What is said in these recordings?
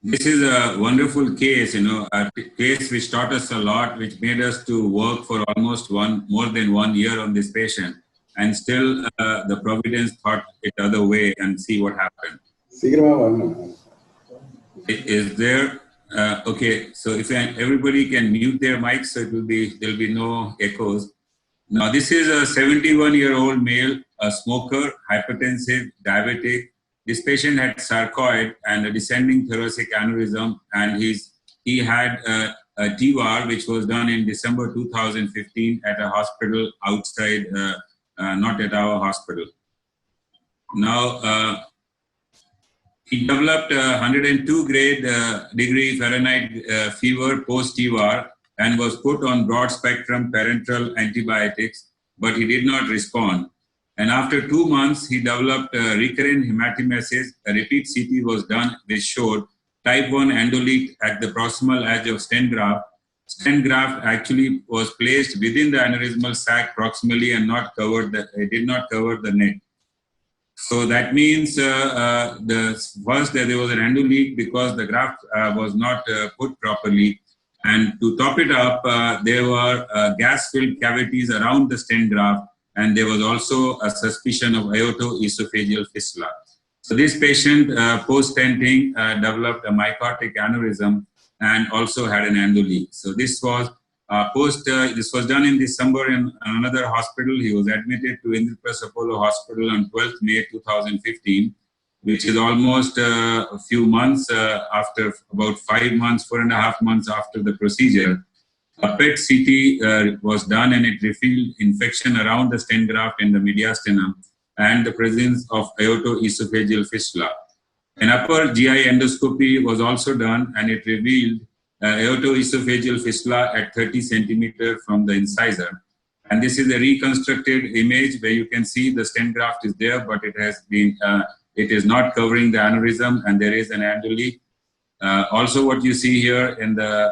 This is a wonderful case, a case which taught us a lot, which made us to work for almost more than 1 year on this patient. And still the Providence thought it other way and see what happened. Is there, okay, so if everybody can mute their mics, so there'll be no echoes. Now this is a 71-year-old male, a smoker, hypertensive, diabetic. This patient had sarcoid and a descending thoracic aneurysm, and he had a TVAR which was done in December 2015 at a hospital outside, not at our hospital. Now, he developed 102 degree Fahrenheit fever post-TVAR and was put on broad-spectrum parenteral antibiotics, but he did not respond. And after 2 months, he developed recurrent hematemesis. A repeat CT was done, which showed type 1 endoleak at the proximal edge of stent graft. Stent graft actually was placed within the aneurysmal sac proximally and it did not cover the neck. So that means first that there was an endoleak because the graft was not put properly. And to top it up, there were gas-filled cavities around the stent graft, and there was also a suspicion of aortoesophageal fistula. So this patient, post-stenting, developed a mycotic aneurysm and also had an endoleak. So this was this was done in December in another hospital. He was admitted to Indraprastha Apollo Hospital on 12th May 2015, which is almost a few months after, about 5 months, 4.5 months after the procedure. A PET CT was done, and it revealed infection around the stent graft in the mediastinum and the presence of aortoesophageal fistula. An upper GI endoscopy was also done, and it revealed aortoesophageal fistula at 30 centimeters from the incisor. And this is a reconstructed image where you can see the stent graft is there, but it has been, it is not covering the aneurysm, and there is an endoleak. Also, what you see here in the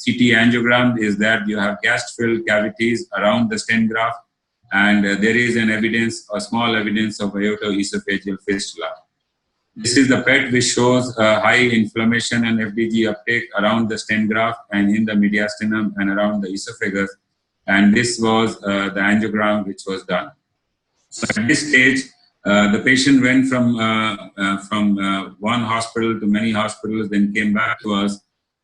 CT angiogram is that you have gas-filled cavities around the stent graft, and there is an evidence, a small evidence of aortoesophageal fistula. This is the PET, which shows high inflammation and FDG uptake around the stent graft and in the mediastinum and around the esophagus. And this was the angiogram which was done. So at this stage, the patient went from one hospital to many hospitals, then came back to us,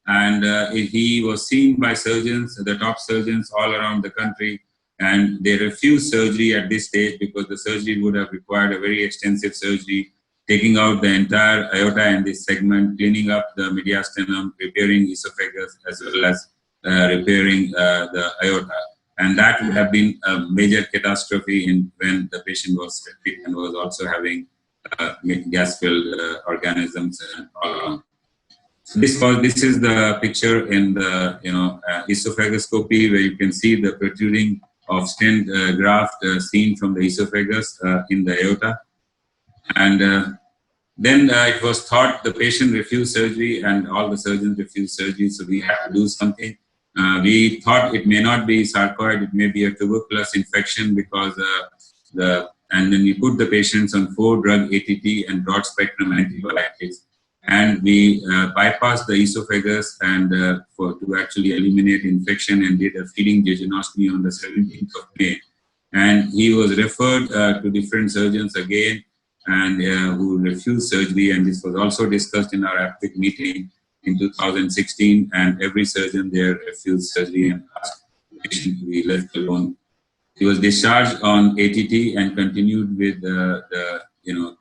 and he was seen by surgeons, the top surgeons all around the country, and they refused surgery at this stage because the surgery would have required a very extensive surgery, taking out the entire aorta in this segment, cleaning up the mediastinum, repairing esophagus, as well as repairing the aorta. And that would have been a major catastrophe when the patient was septic and was also having gas-filled organisms and all around. So this is the picture in the esophagoscopy, where you can see the protruding of stent graft seen from the esophagus in the aorta. And then it was thought the patient refused surgery, and all the surgeons refused surgery, so we had to do something. We thought it may not be sarcoid, it may be a tuberculous infection, because and then we put the patients on 4-drug ATT and broad-spectrum antibiotics, and we bypassed the esophagus and to actually eliminate infection, and did a feeding jejunostomy on the 17th of May. And he was referred to different surgeons again, and who refused surgery, and this was also discussed in our APIC meeting in 2016, and every surgeon there refused surgery and asked the patient to be left alone. He was discharged on ATT and continued with the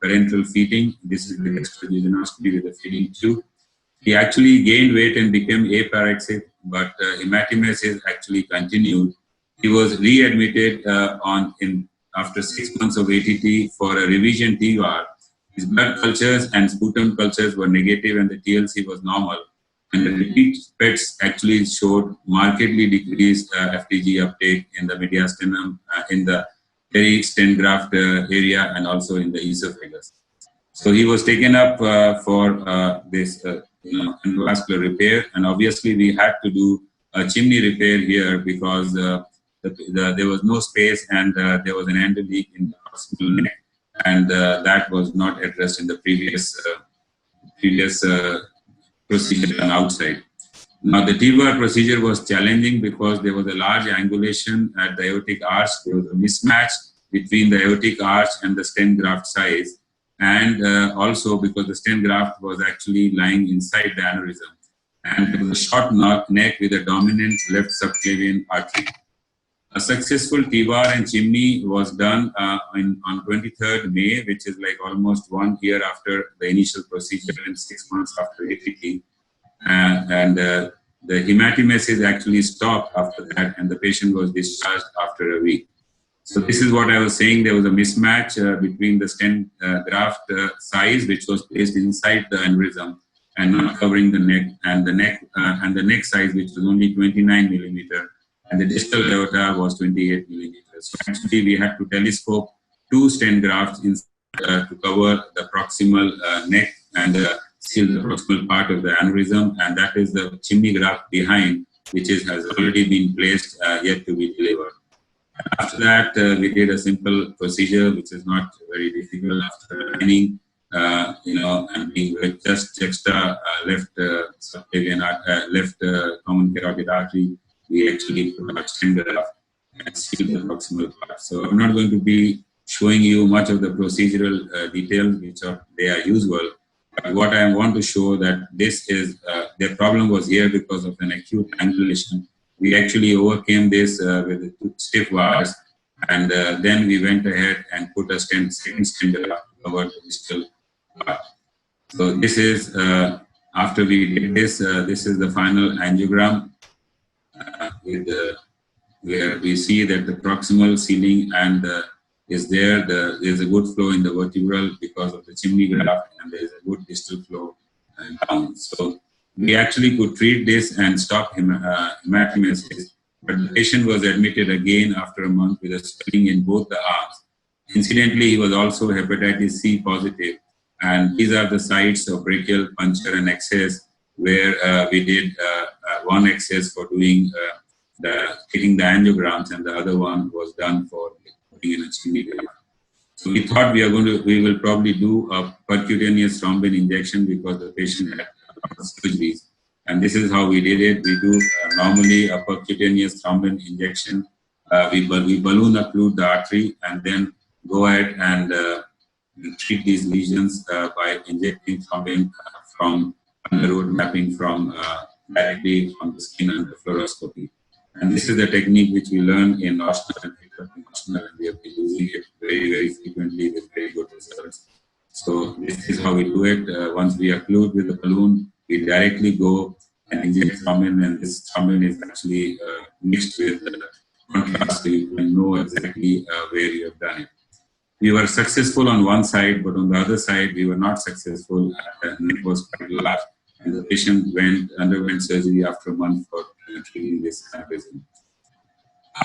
parenteral feeding. This is the extrajejunostomy with the feeding tube. He actually gained weight and became apyrexic, but hematemesis actually continued. He was readmitted after 6 months of ATT for a revision TVAR. His blood cultures and sputum cultures were negative, and the TLC was normal. And the repeat PETs actually showed markedly decreased FDG uptake in the mediastinum, in the peri-stent graft area, and also in the esophagus. So he was taken up for this endovascular repair, and obviously we had to do a chimney repair here because there was no space, and there was an endoleak in the proximal neck, and that was not addressed in the previous procedure done outside. Now, the TEVAR procedure was challenging because there was a large angulation at the aortic arch. There was a mismatch between the aortic arch and the stent graft size. And also because the stent graft was actually lying inside the aneurysm. And there was a short neck with a dominant left subclavian artery. A successful TEVAR and chimney was done on 23rd May, which is like almost 1 year after the initial procedure and 6 months after APT. The hematemesis actually stopped after that, and the patient was discharged after a week. So this is what I was saying. There was a mismatch between the stent graft size, which was placed inside the aneurysm and not covering the neck, and the neck size, which was only 29 millimeter, and the distal aorta was 28 millimeters. So actually, we had to telescope 2 stent grafts to cover the proximal neck and still the proximal part of the aneurysm, and that is the chimney graft behind, which has already been placed, yet to be delivered. After that, we did a simple procedure, which is not very difficult. After lining, and being just juxta left subclavian left common carotid artery, we actually put a stent graft and seal the proximal part. So I'm not going to be showing you much of the procedural details, which they are usual. But what I want to show that this is, the problem was here because of an acute angulation. We actually overcame this with the 2 stiff bars, and then we went ahead and put a second stent graft to cover the distal part. So this is, after we did this, this is the final angiogram where we see that the proximal sealing and is there. There's a good flow in the vertebral because of the chimney graft, and there's a good distal flow down. So we actually could treat this and stop hematemesis, but the patient was admitted again after a month with a swelling in both the arms. Incidentally, he was also hepatitis C positive, and these are the sites of brachial puncture and access where we did one access for doing taking the angiograms, and the other one was done for putting in a chimney graft. So we thought we will probably do a percutaneous thrombin injection because the patient had surgeries, and this is how we did it. We do normally a percutaneous thrombin injection. We balloon occlude the artery and then go ahead and treat these lesions by injecting thrombin from under road mapping from directly from the skin under fluoroscopy. And this is the technique which we learned in National and we have been using it very, very frequently with very good results. So this is how we do it. Once we occlude with the balloon, we directly go and inject thrombin, and this thrombin is actually mixed with the contrast, so you can know exactly where you have done it. We were successful on one side, but on the other side, we were not successful. The neck was quite large, and the patient underwent surgery after a month for treating this aneurysm.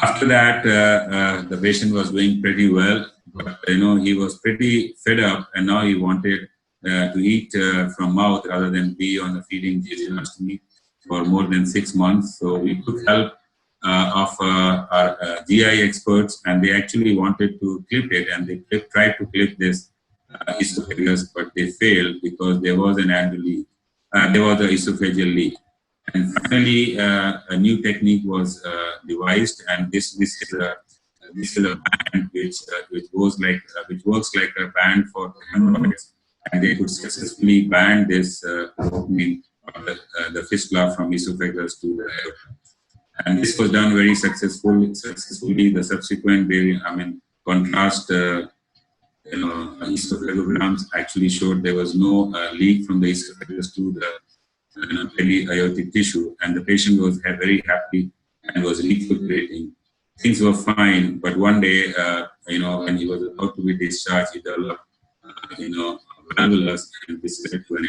After that, the patient was doing pretty well, but he was pretty fed up, and now he wanted to eat from mouth rather than be on the feeding jejunostomy for more than 6 months. So we took help of our GI experts, and they actually wanted to clip it, and they tried to clip this esophagus, but they failed because there was an angle leak. There was an esophageal leak. And finally, a new technique was devised, and this is a band which works like a band for hemorrhoids, and they could successfully band this opening of the fistula from esophagus to the aorta. And this was done very successfully. The subsequent contrast esophagograms actually showed there was no leak from the esophagus to the peri-aortic tissue, and the patient was very happy and was recuperating. Things were fine, but one day, when he was about to be discharged, he developed, valvulus, and this led to an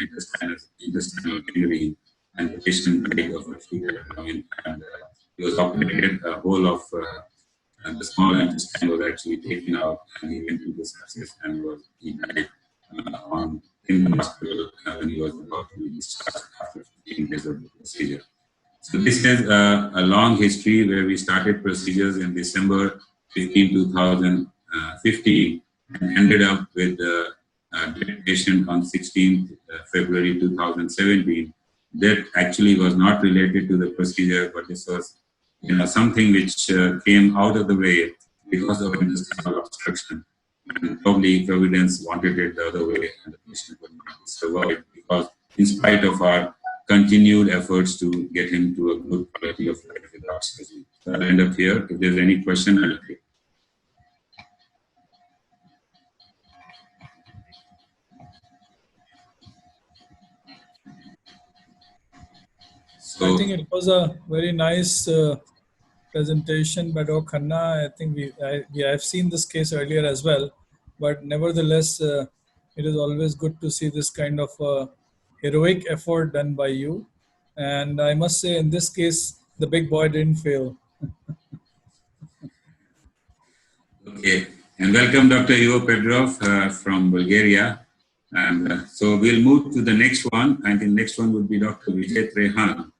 intestinal gangrene, and the patient died of acute abdomen, and he was operated. The whole of the small intestine was actually taken out, and he went into sepsis and he died in the hospital when he was about to be discharged after 15 days of the procedure. So this is a long history where we started procedures in December 15, 2015 and ended up with a dead patient on 16th February 2017. that actually was not related to the procedure, but this was something which came out of the way because of intestinal obstruction. And probably Providence wanted it the other way, and the patient would not survive because, in spite of our continued efforts to get him to a good quality of life without surgery. So I'll end up here. If there's any question, I'll take. I think it was a very nice presentation by Dr. Khanna. I think we have seen this case earlier as well, but nevertheless, it is always good to see this kind of heroic effort done by you. And I must say, in this case, the big boy didn't fail. Okay, and welcome Dr. Ivo Petrov from Bulgaria. And so we'll move to the next one. I think next one would be Dr. Vijay Trehan.